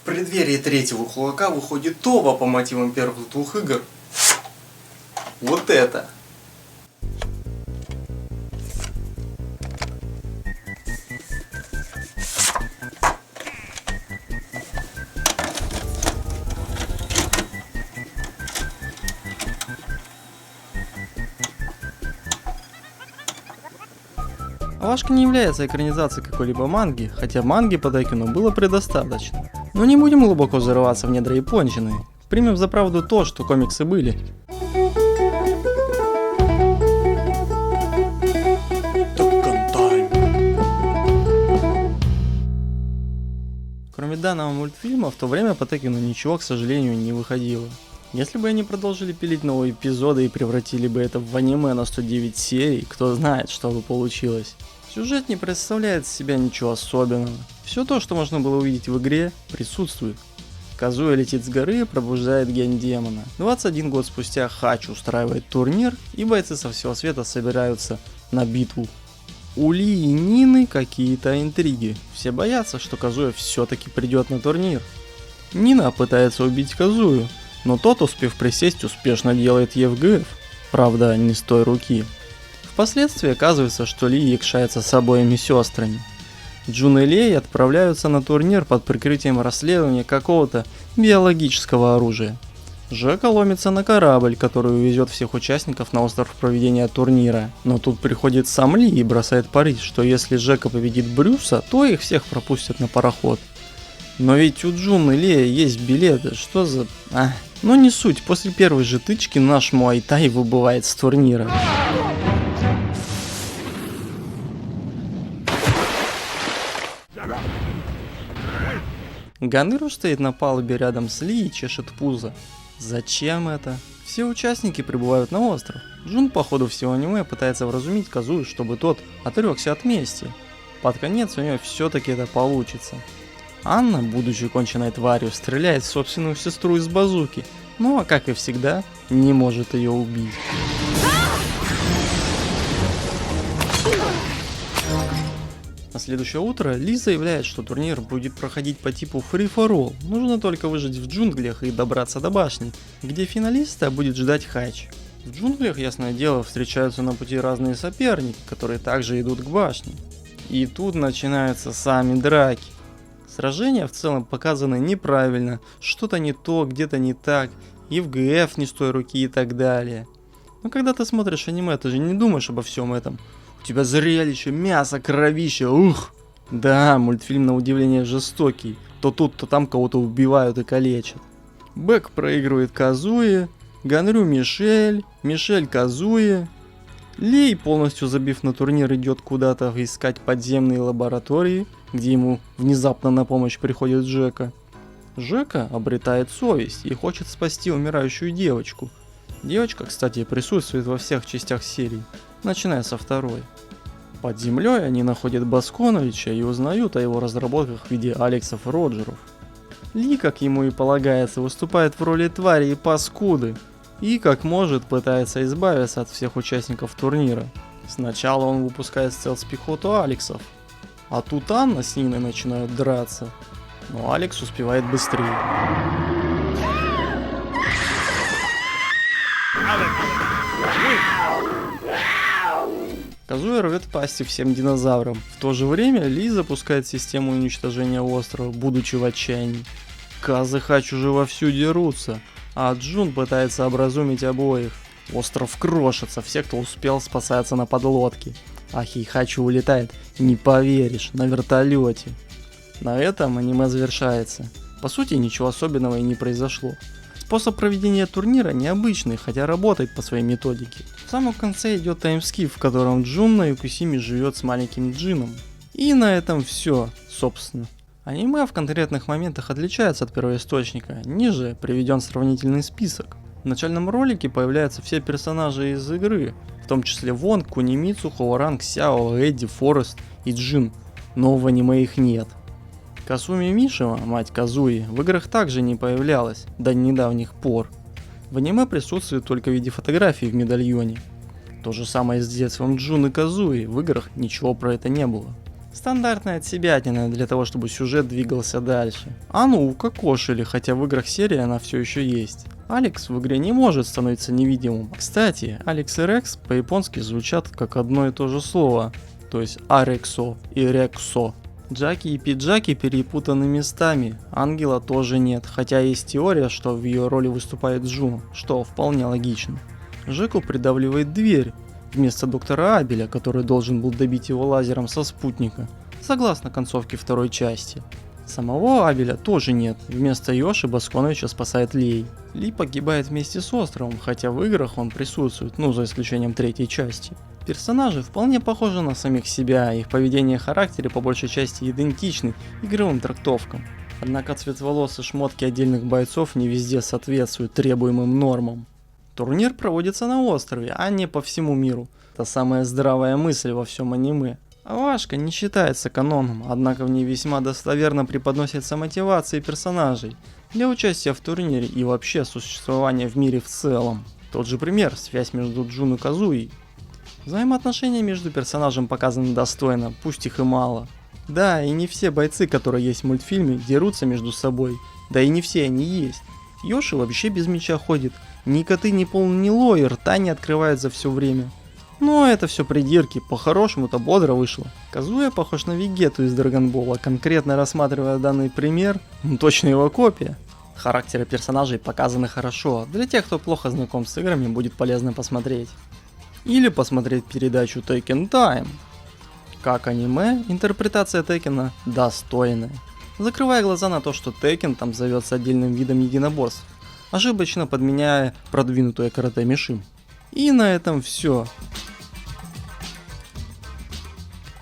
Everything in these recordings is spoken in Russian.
преддверии третьего Хулака выходит ТОВА по мотивам первых двух игр. Вот это! Алашка не является экранизацией какой-либо манги, хотя манги по Дайкину было предостаточно. Но не будем глубоко зарываться в недра японщины. Примем за правду то, что комиксы были. Кроме данного мультфильма, в то время по Текину ничего, к сожалению, не выходило. Если бы они продолжили пилить новые эпизоды и превратили бы это в аниме на 109 серий, кто знает, что бы получилось. Сюжет не представляет из себя ничего особенного. Все то, что можно было увидеть в игре, присутствует. Казуя летит с горы и пробуждает ген демона. 21 год спустя Хач устраивает турнир, и бойцы со всего света собираются на битву. У Ли и Нины какие-то интриги. Все боятся, что Казуя все-таки придет на турнир. Нина пытается убить Казую, но тот, успев присесть, успешно делает ЕФГФ. Правда, не с той руки. Впоследствии оказывается, что Ли якшается с обоими сестрами. Джун и Лей отправляются на турнир под прикрытием расследования какого-то биологического оружия. Жека ломится на корабль, который увезет всех участников на остров проведения турнира. Но тут приходит сам Ли и бросает пари, что если Жека победит Брюса, то их всех пропустят на пароход. Но ведь у Джун и Лея есть билеты, что за... Но не суть, после первой же тычки наш Муай-Тай выбывает с турнира. Ганыру стоит на палубе рядом с Ли и чешет пузо. Зачем это? Все участники прибывают на остров. Джун по ходу всего аниме пытается вразумить Казую, чтобы тот отрекся от мести. Под конец у нее все-таки это получится. Анна, будучи конченной тварью, стреляет в собственную сестру из базуки, но, как и всегда, не может ее убить. На следующее утро Ли заявляет, что турнир будет проходить по типу Free for All. Нужно только выжить в джунглях и добраться до башни, где финалиста будет ждать Хач. В джунглях, ясное дело, встречаются на пути разные соперники, которые также идут к башне. И тут начинаются сами драки. Сражения в целом показаны неправильно, что-то не то, где-то не так, ЕФГФ не с той руки и так далее. Но когда ты смотришь аниме, ты же не думаешь обо всем этом. У тебя зрелище, мясо, кровище, ух! Да, мультфильм на удивление жестокий. То тут, то там кого-то убивают и калечат. Бэк проигрывает Казуе, Ганрю Мишель, Мишель Казуе. Лей, полностью забив на турнир, идет куда-то искать подземные лаборатории, где ему внезапно на помощь приходит Жека. Жека обретает совесть и хочет спасти умирающую девочку. Девочка, кстати, присутствует во всех частях серии, начиная со второй. Под землей они находят Басконовича и узнают о его разработках в виде Алексов и Роджеров. Ли, как ему и полагается, выступает в роли твари и паскуды, и как может пытается избавиться от всех участников турнира. Сначала он выпускает стелс-пехоту Алексов, а тут Анна с Ниной начинают драться, но Алекс успевает быстрее. Казуя рвет пасти всем динозаврам. В то же время Ли запускает систему уничтожения острова, будучи в отчаянии. Каз и Хач уже вовсю дерутся, а Джун пытается образумить обоих. Остров крошится, все, кто успел, спасаются на подлодке. А Хейхачи улетает, не поверишь, на вертолете. На этом аниме завершается. По сути, ничего особенного и не произошло. Способ проведения турнира необычный, хотя работает по своей методике. В самом конце идет таймскип, в котором Джун на Юкусиме живет с маленьким Джином. И на этом все, собственно. Аниме в конкретных моментах отличается от первоисточника, ниже приведен сравнительный список. В начальном ролике появляются все персонажи из игры, в том числе Вонг, Кунимицу, Хоуранг, Сяо, Эдди, Форест и Джин, но в аниме их нет. Касуми Мишима, мать Казуи, в играх также не появлялась до недавних пор. В аниме присутствует только в виде фотографий в медальоне. То же самое с детством Джун и Казуи, в играх ничего про это не было. Стандартная отсебятина для того, чтобы сюжет двигался дальше. А ну, укокошили, хотя в играх серии она все еще есть. Алекс в игре не может становиться невидимым. Кстати, Алекс и Рекс по-японски звучат как одно и то же слово, то есть Арексо и Рексо. Джаки и Пиджаки перепутаны местами, Ангела тоже нет, хотя есть теория, что в ее роли выступает Джун, что вполне логично. Жеку придавливает дверь, вместо доктора Абеля, который должен был добить его лазером со спутника, согласно концовке второй части. Самого Абеля тоже нет, вместо Йоши Басконовича спасает Лей. Ли погибает вместе с островом, хотя в играх он присутствует, за исключением третьей части. Персонажи вполне похожи на самих себя, их поведение и характеры по большей части идентичны игровым трактовкам. Однако цвет волос и шмотки отдельных бойцов не везде соответствуют требуемым нормам. Турнир проводится на острове, а не по всему миру. Это самая здравая мысль во всем аниме. Авашка не считается каноном, однако в ней весьма достоверно преподносятся мотивации персонажей для участия в турнире и вообще существования в мире в целом. Тот же пример, связь между Джун и Казуей. Взаимоотношения между персонажем показаны достойно, пусть их и мало. Да, и не все бойцы, которые есть в мультфильме, дерутся между собой. Да и не все они есть. Йоши вообще без меча ходит. Ни коты, ни полный, ни лой, рта не открывает за все время. Но это все придирки, по-хорошему-то бодро вышло. Казуя похож на Вегету из Драгонбола, конкретно рассматривая данный пример, точно его копия. Характеры персонажей показаны хорошо, для тех, кто плохо знаком с играми, будет полезно посмотреть. Или посмотреть передачу Tekken Time. Как аниме, интерпретация Текена достойная. Закрывая глаза на то, что Tekken там зовется отдельным видом единоборств, ошибочно подменяя продвинутое карате Мишим. И на этом все.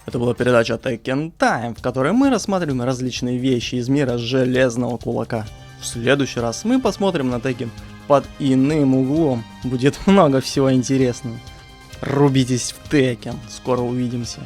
Это была передача Tekken Time, в которой мы рассматриваем различные вещи из мира железного кулака. В следующий раз мы посмотрим на Tekken под иным углом. Будет много всего интересного. Рубитесь в Tekken. Скоро увидимся.